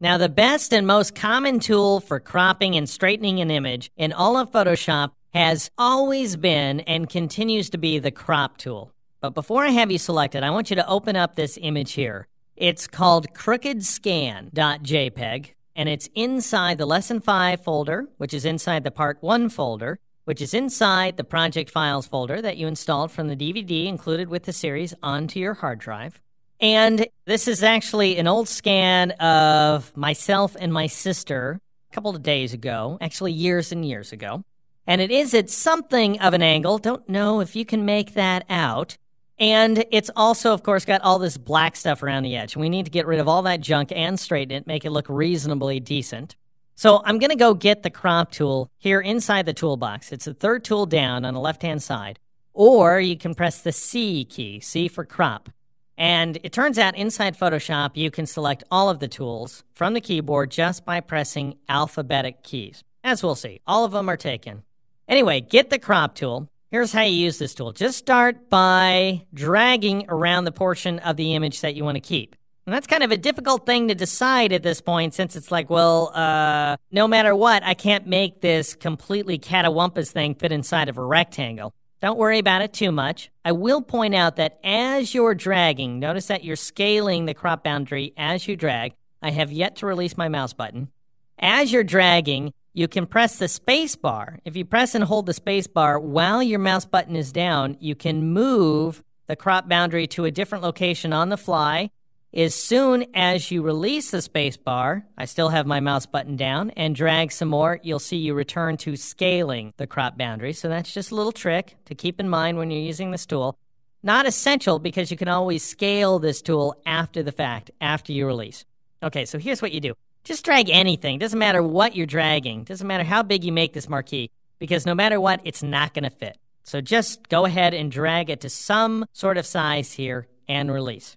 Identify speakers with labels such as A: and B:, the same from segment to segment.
A: Now, the best and most common tool for cropping and straightening an image in all of Photoshop has always been and continues to be the crop tool. But before I have you select it, I want you to open up this image here. It's called crookedscan.jpg, and it's inside the Lesson 5 folder, which is inside the Part 1 folder, which is inside the Project Files folder that you installed from the DVD included with the series onto your hard drive. And this is actually an old scan of myself and my sister a couple of days ago, actually years and years ago. And it is at something of an angle. Don't know if you can make that out. And it's also, of course, got all this black stuff around the edge. We need to get rid of all that junk and straighten it, make it look reasonably decent. So I'm going to go get the crop tool here inside the toolbox. It's the third tool down on the left-hand side. Or you can press the C key, C for crop. And it turns out inside Photoshop, you can select all of the tools from the keyboard just by pressing alphabetic keys. As we'll see, all of them are taken. Anyway, get the crop tool. Here's how you use this tool. Just start by dragging around the portion of the image that you want to keep. And that's kind of a difficult thing to decide at this point, since it's like, well, no matter what, I can't make this completely catawampus thing fit inside of a rectangle. Don't worry about it too much. I will point out that as you're dragging, notice that you're scaling the crop boundary as you drag. I have yet to release my mouse button. As you're dragging, you can press the space bar. If you press and hold the space bar while your mouse button is down, you can move the crop boundary to a different location on the fly. As soon as you release the space bar, I still have my mouse button down, and drag some more, you'll see you return to scaling the crop boundary. So that's just a little trick to keep in mind when you're using this tool. Not essential, because you can always scale this tool after the fact, after you release. Okay, so here's what you do. Just drag anything. Doesn't matter what you're dragging. Doesn't matter how big you make this marquee, because no matter what, it's not going to fit. So just go ahead and drag it to some sort of size here and release.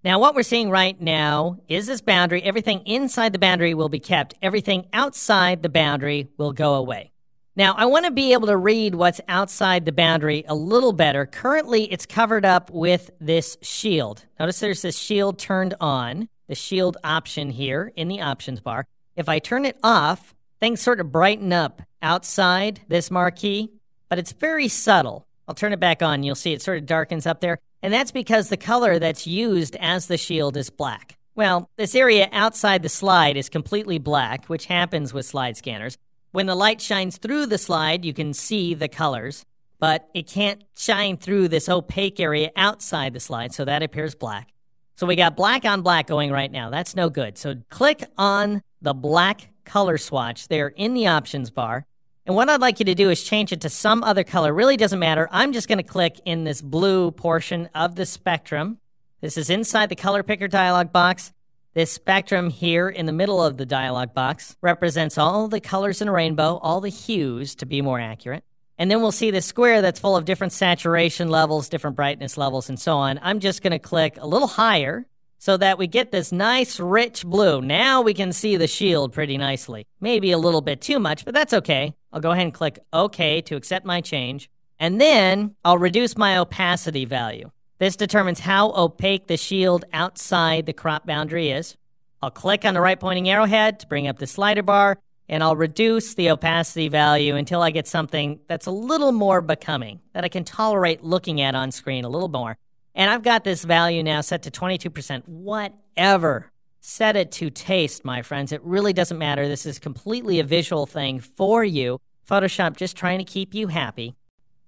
A: Now, what we're seeing right now is this boundary. Everything inside the boundary will be kept. Everything outside the boundary will go away. Now, I want to be able to read what's outside the boundary a little better. Currently, it's covered up with this shield. Notice there's this shield turned on, the shield option here in the options bar. If I turn it off, things sort of brighten up outside this marquee, but it's very subtle. I'll turn it back on. You'll see it sort of darkens up there. And that's because the color that's used as the shield is black. Well, this area outside the slide is completely black, which happens with slide scanners. When the light shines through the slide, you can see the colors, but it can't shine through this opaque area outside the slide, so that appears black. So we got black on black going right now. That's no good. So click on the black color swatch there in the options bar. And what I'd like you to do is change it to some other color. Really doesn't matter. I'm just going to click in this blue portion of the spectrum. This is inside the color picker dialog box. This spectrum here in the middle of the dialog box represents all the colors in a rainbow, all the hues to be more accurate. And then we'll see the square that's full of different saturation levels, different brightness levels, and so on. I'm just going to click a little higher so that we get this nice rich blue. Now we can see the shield pretty nicely. Maybe a little bit too much, but that's okay. I'll go ahead and click OK to accept my change. And then I'll reduce my opacity value. This determines how opaque the shield outside the crop boundary is. I'll click on the right pointing arrowhead to bring up the slider bar, and I'll reduce the opacity value until I get something that's a little more becoming, that I can tolerate looking at on screen a little more. And I've got this value now set to 22%. Whatever. Set it to taste, my friends. It really doesn't matter. This is completely a visual thing for you. Photoshop just trying to keep you happy.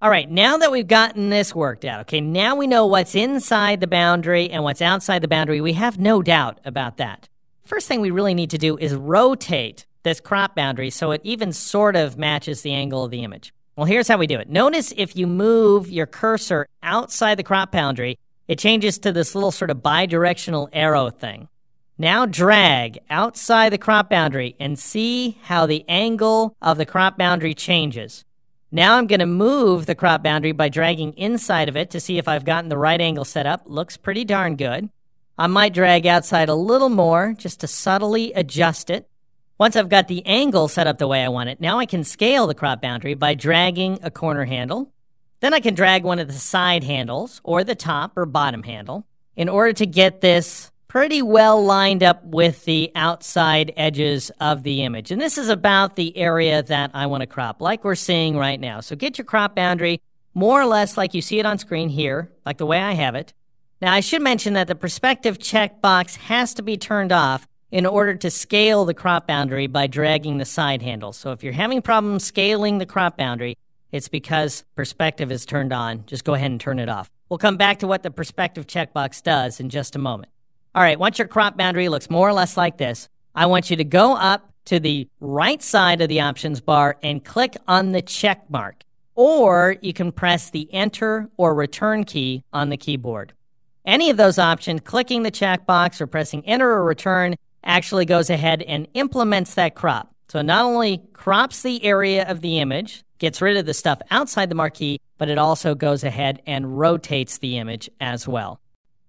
A: All right, now that we've gotten this worked out, okay, now we know what's inside the boundary and what's outside the boundary. We have no doubt about that. First thing we really need to do is rotate this crop boundary so it even sort of matches the angle of the image. Well, here's how we do it. Notice if you move your cursor outside the crop boundary, it changes to this little sort of bidirectional arrow thing. Now drag outside the crop boundary and see how the angle of the crop boundary changes. Now I'm going to move the crop boundary by dragging inside of it to see if I've gotten the right angle set up. Looks pretty darn good. I might drag outside a little more just to subtly adjust it. Once I've got the angle set up the way I want it, now I can scale the crop boundary by dragging a corner handle. Then I can drag one of the side handles or the top or bottom handle in order to get this pretty well lined up with the outside edges of the image. And this is about the area that I want to crop, like we're seeing right now. So get your crop boundary more or less like you see it on screen here, like the way I have it. Now, I should mention that the perspective checkbox has to be turned off in order to scale the crop boundary by dragging the side handle. So if you're having problems scaling the crop boundary, it's because perspective is turned on. Just go ahead and turn it off. We'll come back to what the perspective checkbox does in just a moment. All right, once your crop boundary looks more or less like this, I want you to go up to the right side of the options bar and click on the check mark. Or you can press the Enter or Return key on the keyboard. Any of those options, clicking the checkbox or pressing Enter or Return, actually goes ahead and implements that crop. So it not only crops the area of the image, gets rid of the stuff outside the marquee, but it also goes ahead and rotates the image as well.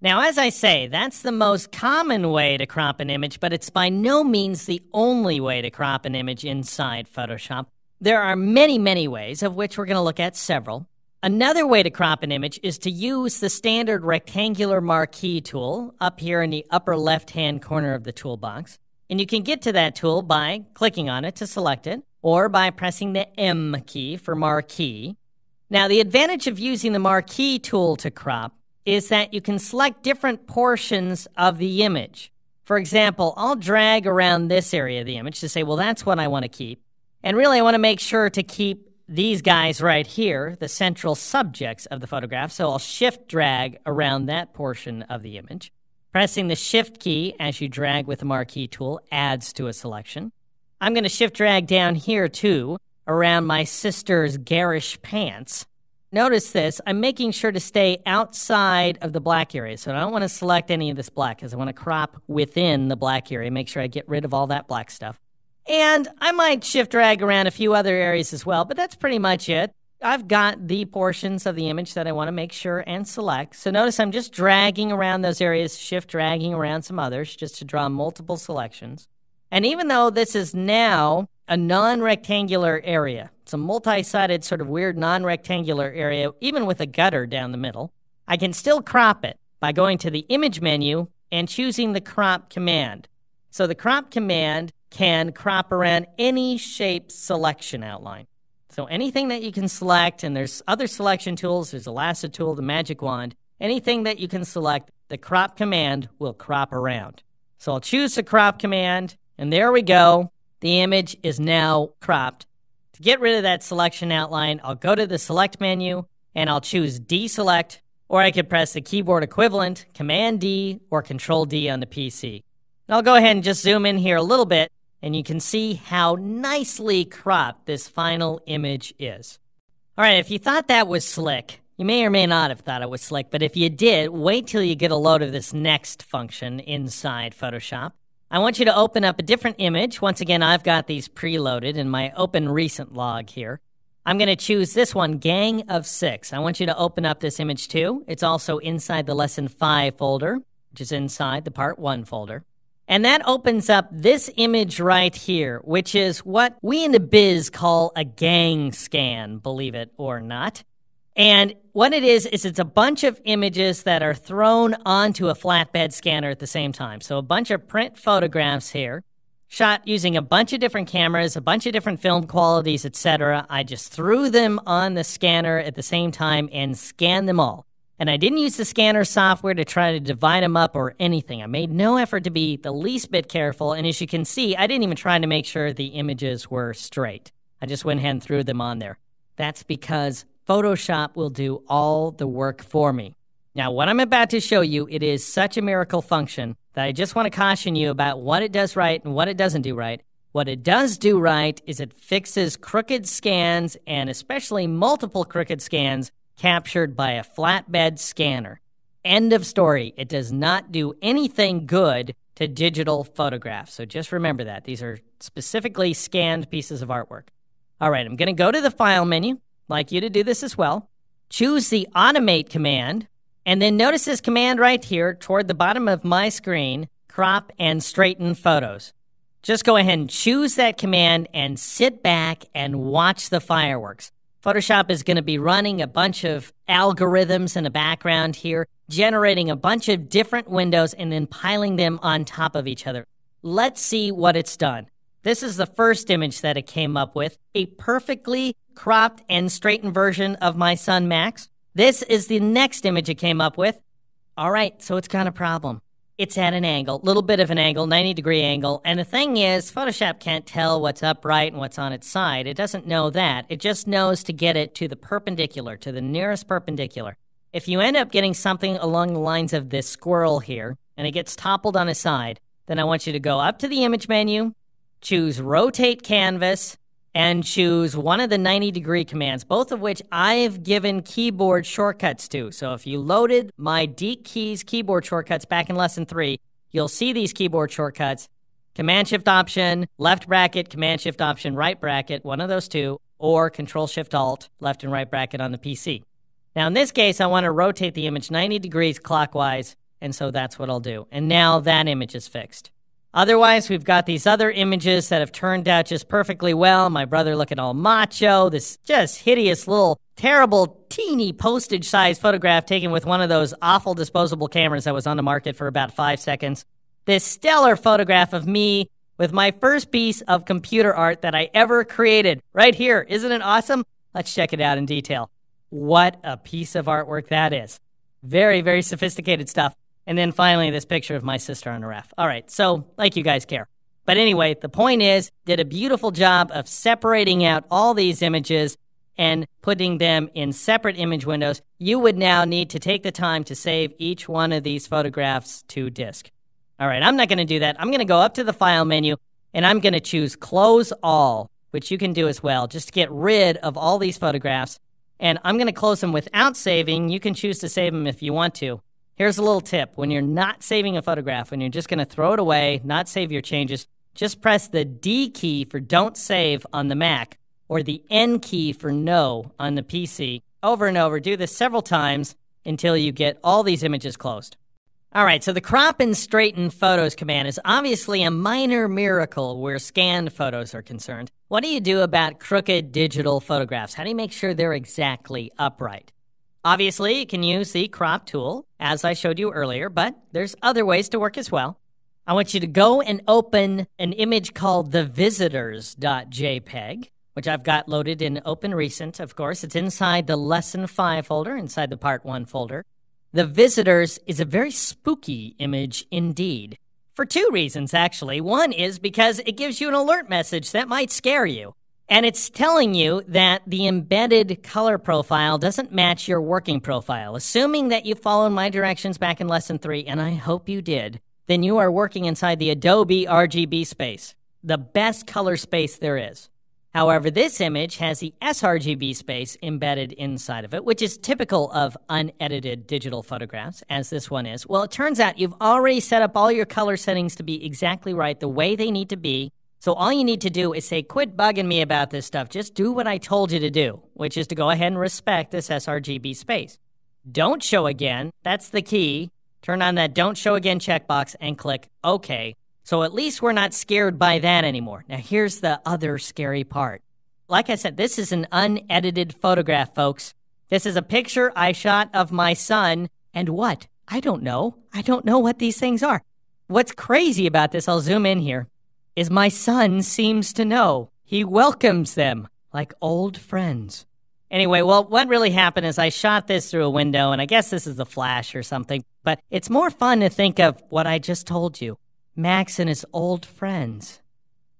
A: Now, as I say, that's the most common way to crop an image, but it's by no means the only way to crop an image inside Photoshop. There are many, many ways, of which we're going to look at several. Another way to crop an image is to use the standard rectangular marquee tool up here in the upper left-hand corner of the toolbox. And you can get to that tool by clicking on it to select it, or by pressing the M key for marquee. Now, the advantage of using the marquee tool to crop is that you can select different portions of the image. For example, I'll drag around this area of the image to say, well, that's what I want to keep. And really, I want to make sure to keep these guys right here, the central subjects of the photograph, so I'll shift drag around that portion of the image. Pressing the Shift key as you drag with the marquee tool adds to a selection. I'm going to shift drag down here, too, around my sister's garish pants. Notice this, I'm making sure to stay outside of the black area, so I don't want to select any of this black, because I want to crop within the black area, make sure I get rid of all that black stuff. And I might shift drag around a few other areas as well, but that's pretty much it. I've got the portions of the image that I want to make sure and select. So notice I'm just dragging around those areas, shift dragging around some others just to draw multiple selections. And even though this is now a non-rectangular area, it's a multi-sided sort of weird non-rectangular area, even with a gutter down the middle, I can still crop it by going to the Image menu and choosing the Crop command. So the Crop command can crop around any shape selection outline. So anything that you can select, and there's other selection tools, there's a lasso tool, the magic wand, anything that you can select, the crop command will crop around. So I'll choose the crop command, and there we go. The image is now cropped. To get rid of that selection outline, I'll go to the select menu, and I'll choose deselect, or I could press the keyboard equivalent, Command D or Control D on the PC. And I'll go ahead and just zoom in here a little bit, and you can see how nicely cropped this final image is. All right, if you thought that was slick, you may or may not have thought it was slick, but if you did, wait till you get a load of this next function inside Photoshop. I want you to open up a different image. Once again, I've got these preloaded in my Open Recent log here. I'm going to choose this one, Gang of 6. I want you to open up this image too. It's also inside the Lesson 5 folder, which is inside the Part 1 folder. And that opens up this image right here, which is what we in the biz call a gang scan, believe it or not. And what it is it's a bunch of images that are thrown onto a flatbed scanner at the same time. So a bunch of print photographs here, shot using a bunch of different cameras, a bunch of different film qualities, etc. I just threw them on the scanner at the same time and scanned them all. And I didn't use the scanner software to try to divide them up or anything. I made no effort to be the least bit careful. And as you can see, I didn't even try to make sure the images were straight. I just went ahead and threw them on there. That's because Photoshop will do all the work for me. Now, what I'm about to show you, it is such a miracle function that I just want to caution you about what it does right and what it doesn't do right. What it does do right is it fixes crooked scans, and especially multiple crooked scans, captured by a flatbed scanner. End of story. It does not do anything good to digital photographs. So just remember that. These are specifically scanned pieces of artwork. All right, I'm going to go to the File menu. I'd like you to do this as well. Choose the Automate command, and then notice this command right here toward the bottom of my screen, Crop and Straighten Photos. Just go ahead and choose that command and sit back and watch the fireworks. Photoshop is going to be running a bunch of algorithms in the background here, generating a bunch of different windows and then piling them on top of each other. Let's see what it's done. This is the first image that it came up with, a perfectly cropped and straightened version of my son Max. This is the next image it came up with. All right, so it's got a problem. It's at an angle, little bit of an angle, 90-degree angle. And the thing is, Photoshop can't tell what's upright and what's on its side. It doesn't know that. It just knows to get it to the perpendicular, to the nearest perpendicular. If you end up getting something along the lines of this squirrel here, and it gets toppled on its side, then I want you to go up to the image menu, choose Rotate Canvas, and choose one of the 90-degree commands, both of which I've given keyboard shortcuts to. So if you loaded my Deek Keys keyboard shortcuts back in Lesson 3, you'll see these keyboard shortcuts. Command-Shift-Option, left bracket, Command-Shift-Option, right bracket, one of those two, or Control-Shift-Alt, left and right bracket on the PC. Now in this case, I want to rotate the image 90 degrees clockwise, and so that's what I'll do. And now that image is fixed. Otherwise, we've got these other images that have turned out just perfectly well. My brother looking all macho, this just hideous little, terrible, teeny postage-sized photograph taken with one of those awful disposable cameras that was on the market for about 5 seconds. This stellar photograph of me with my first piece of computer art that I ever created. Right here. Isn't it awesome? Let's check it out in detail. What a piece of artwork that is. Very, very sophisticated stuff. And then finally, this picture of my sister on a raft. All right, so like you guys care. But anyway, the point is, did a beautiful job of separating out all these images and putting them in separate image windows. You would now need to take the time to save each one of these photographs to disk. All right, I'm not going to do that. I'm going to go up to the File menu, and I'm going to choose Close All, which you can do as well, just to get rid of all these photographs. And I'm going to close them without saving. You can choose to save them if you want to. Here's a little tip. When you're not saving a photograph, when you're just going to throw it away, not save your changes, just press the D key for Don't Save on the Mac or the N key for No on the PC. Over and over. Do this several times until you get all these images closed. All right, so the Crop and Straighten Photos command is obviously a minor miracle where scanned photos are concerned. What do you do about crooked digital photographs? How do you make sure they're exactly upright? Obviously, you can use the crop tool, as I showed you earlier, but there's other ways to work as well. I want you to go and open an image called the visitors.jpg, which I've got loaded in Open Recent, of course. It's inside the Lesson 5 folder, inside the Part 1 folder. The visitors is a very spooky image indeed. For two reasons, actually. One is because it gives you an alert message that might scare you. And it's telling you that the embedded color profile doesn't match your working profile. Assuming that you followed my directions back in Lesson 3, and I hope you did, then you are working inside the Adobe RGB space, the best color space there is. However, this image has the sRGB space embedded inside of it, which is typical of unedited digital photographs, as this one is. Well, it turns out you've already set up all your color settings to be exactly right, the way they need to be. So all you need to do is say, quit bugging me about this stuff. Just do what I told you to do, which is to go ahead and respect this sRGB space. Don't show again. That's the key. Turn on that Don't Show Again checkbox and click OK. So at least we're not scared by that anymore. Now here's the other scary part. Like I said, this is an unedited photograph, folks. This is a picture I shot of my son. And what? I don't know. I don't know what these things are. What's crazy about this, I'll zoom in here, is my son seems to know. He welcomes them like old friends. Anyway, well, what really happened is I shot this through a window, and I guess this is a flash or something, but it's more fun to think of what I just told you. Max and his old friends.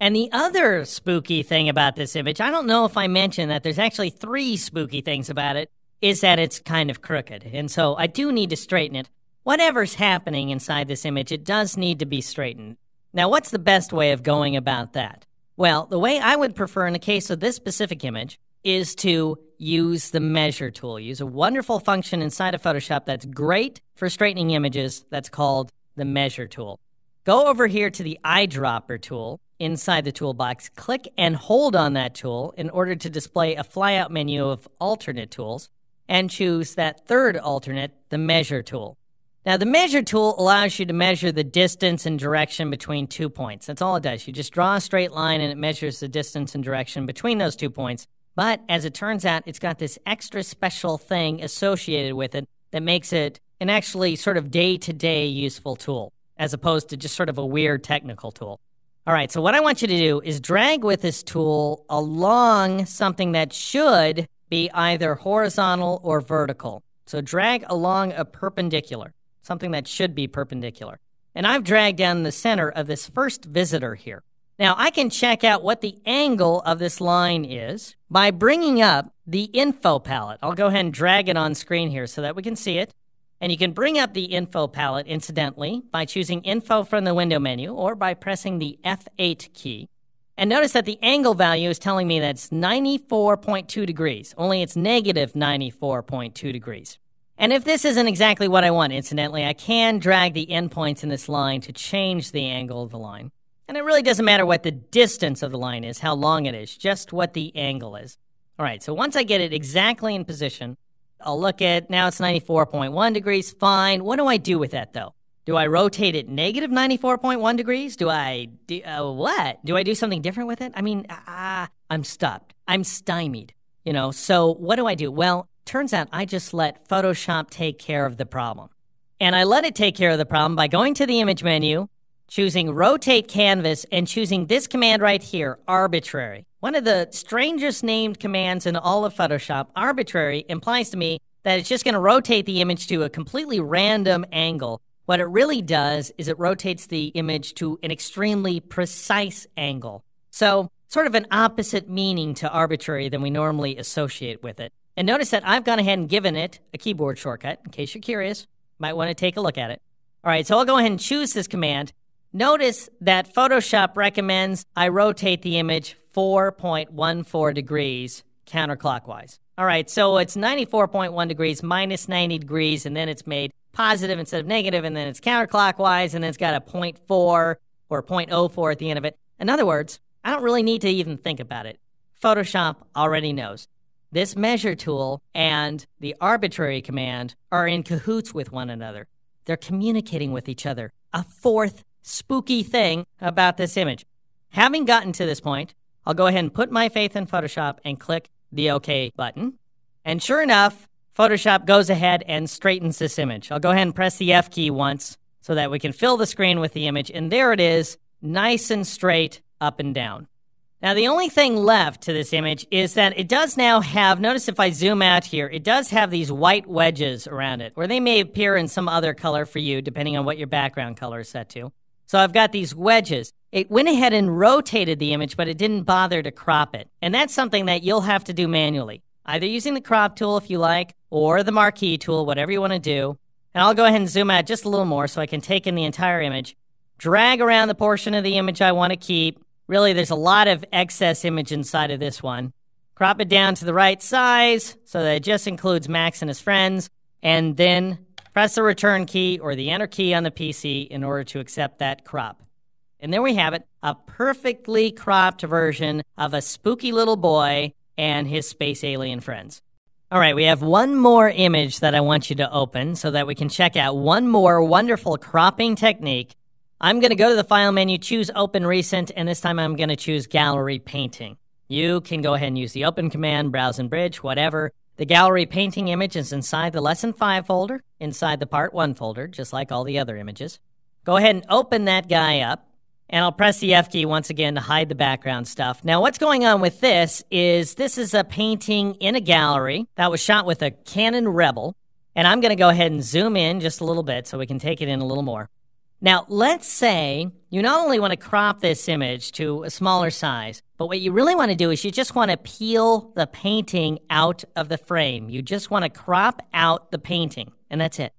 A: And the other spooky thing about this image, I don't know if I mentioned that there's actually 3 spooky things about it, is that it's kind of crooked. And so I do need to straighten it. Whatever's happening inside this image, it does need to be straightened. Now, what's the best way of going about that? Well, the way I would prefer in the case of this specific image is to use the measure tool. Use a wonderful function inside of Photoshop that's great for straightening images that's called the measure tool. Go over here to the eyedropper tool inside the toolbox. Click and hold on that tool in order to display a flyout menu of alternate tools and choose that third alternate, the measure tool. Now, the measure tool allows you to measure the distance and direction between 2 points. That's all it does. You just draw a straight line and it measures the distance and direction between those 2 points. But as it turns out, it's got this extra special thing associated with it that makes it an actually sort of day-to-day useful tool, as opposed to just sort of a weird technical tool. All right, so what I want you to do is drag with this tool along something that should be either horizontal or vertical. So drag along a perpendicular, something that should be perpendicular. And I've dragged down the center of this first visitor here. Now, I can check out what the angle of this line is by bringing up the info palette. I'll go ahead and drag it on screen here so that we can see it. And you can bring up the info palette, incidentally, by choosing info from the window menu or by pressing the F8 key. And notice that the angle value is telling me that's 94.2 degrees, only it's negative 94.2 degrees. And if this isn't exactly what I want, incidentally, I can drag the endpoints in this line to change the angle of the line. And it really doesn't matter what the distance of the line is, how long it is, just what the angle is. All right, so once I get it exactly in position, I'll look at, now it's 94.1 degrees, fine. What do I do with that, though? Do I rotate it negative 94.1 degrees? What? Do I do something different with it? I mean, I'm stopped. I'm stymied, So what do I do? Well, turns out I just let Photoshop take care of the problem. And I let it take care of the problem by going to the image menu, choosing Rotate Canvas, and choosing this command right here, Arbitrary. One of the strangest named commands in all of Photoshop. Arbitrary implies to me that it's just going to rotate the image to a completely random angle. What it really does is it rotates the image to an extremely precise angle. So, sort of an opposite meaning to arbitrary than we normally associate with it. And notice that I've gone ahead and given it a keyboard shortcut, in case you're curious. Might want to take a look at it. All right, so I'll go ahead and choose this command. Notice that Photoshop recommends I rotate the image 4.14 degrees counterclockwise. All right, so it's 94.1 degrees minus 90 degrees, and then it's made positive instead of negative, and then it's counterclockwise, and then it's got a 0.4 or 0.04 at the end of it. In other words, I don't really need to even think about it. Photoshop already knows. This measure tool and the arbitrary command are in cahoots with one another. They're communicating with each other. A fourth spooky thing about this image. Having gotten to this point, I'll go ahead and put my faith in Photoshop and click the OK button. And sure enough, Photoshop goes ahead and straightens this image. I'll go ahead and press the F key once so that we can fill the screen with the image. And there it is, nice and straight up and down. Now, the only thing left to this image is that it does now have, notice if I zoom out here, it does have these white wedges around it, or they may appear in some other color for you, depending on what your background color is set to. So I've got these wedges. It went ahead and rotated the image, but it didn't bother to crop it. And that's something that you'll have to do manually, either using the crop tool if you like, or the marquee tool, whatever you want to do. And I'll go ahead and zoom out just a little more so I can take in the entire image, drag around the portion of the image I want to keep. Really, there's a lot of excess image inside of this one. Crop it down to the right size so that it just includes Max and his friends, and then press the return key or the enter key on the PC in order to accept that crop. And there we have it, a perfectly cropped version of a spooky little boy and his space alien friends. All right, we have one more image that I want you to open so that we can check out one more wonderful cropping technique. I'm going to go to the File menu, choose Open Recent, and this time I'm going to choose Gallery Painting. You can go ahead and use the Open command, Browse and Bridge, whatever. The Gallery Painting image is inside the Lesson 5 folder, inside the Part 1 folder, just like all the other images. Go ahead and open that guy up, and I'll press the F key once again to hide the background stuff. Now, what's going on with this is a painting in a gallery that was shot with a Canon Rebel, and I'm going to go ahead and zoom in just a little bit so we can take it in a little more. Now, let's say you not only want to crop this image to a smaller size, but what you really want to do is you just want to peel the painting out of the frame. You just want to crop out the painting, and that's it.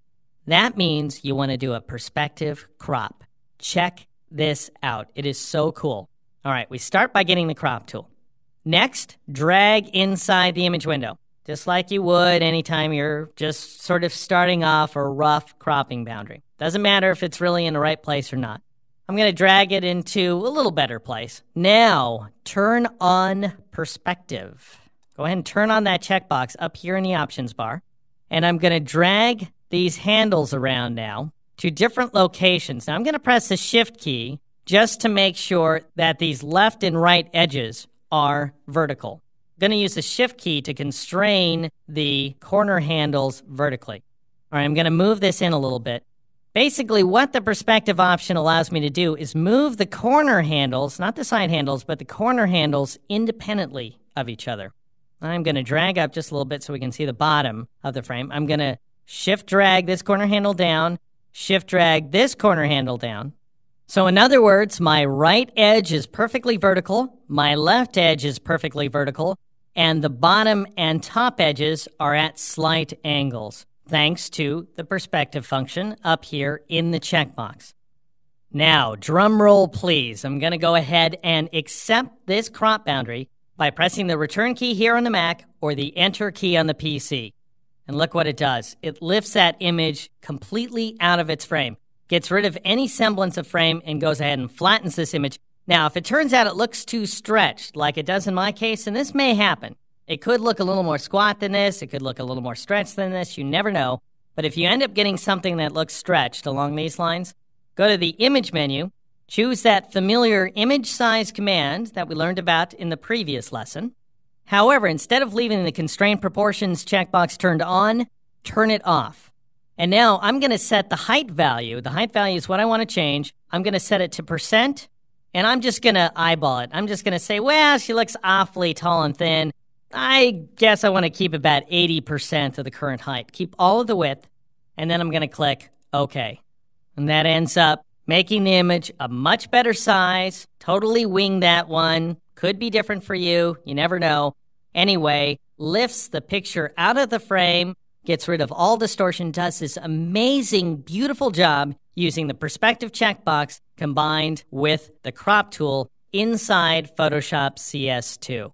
A: That means you want to do a perspective crop. Check this out. It is so cool. All right, we start by getting the crop tool. Next, drag inside the image window, just like you would anytime you're just sort of starting off a rough cropping boundary. Doesn't matter if it's really in the right place or not. I'm going to drag it into a little better place. Now, turn on perspective. Go ahead and turn on that checkbox up here in the options bar. And I'm going to drag these handles around now to different locations. Now, I'm going to press the Shift key just to make sure that these left and right edges are vertical. going to use the Shift key to constrain the corner handles vertically. All right, I'm going to move this in a little bit. Basically, what the perspective option allows me to do is move the corner handles, not the side handles, but the corner handles independently of each other. I'm going to drag up just a little bit so we can see the bottom of the frame. I'm going to shift drag this corner handle down, shift drag this corner handle down. So in other words, my right edge is perfectly vertical, my left edge is perfectly vertical, and the bottom and top edges are at slight angles, thanks to the perspective function up here in the checkbox. Now, drum roll please. I'm going to go ahead and accept this crop boundary by pressing the return key here on the Mac or the enter key on the PC. And look what it does. It lifts that image completely out of its frame, gets rid of any semblance of frame, and goes ahead and flattens this image. Now, if it turns out it looks too stretched, like it does in my case, and this may happen, it could look a little more squat than this, it could look a little more stretched than this, you never know. But if you end up getting something that looks stretched along these lines, go to the Image menu, choose that familiar image size command that we learned about in the previous lesson. However, instead of leaving the Constrain Proportions checkbox turned on, turn it off. And now I'm going to set the height value. The height value is what I want to change. I'm going to set it to %, and I'm just going to eyeball it. I'm just going to say, well, she looks awfully tall and thin. I guess I want to keep about 80% of the current height. Keep all of the width, and then I'm going to click OK. And that ends up making the image a much better size. Totally wing that one. Could be different for you. You never know. Anyway, lifts the picture out of the frame, gets rid of all distortion, does this amazing, beautiful job using the perspective checkbox combined with the crop tool inside Photoshop CS2.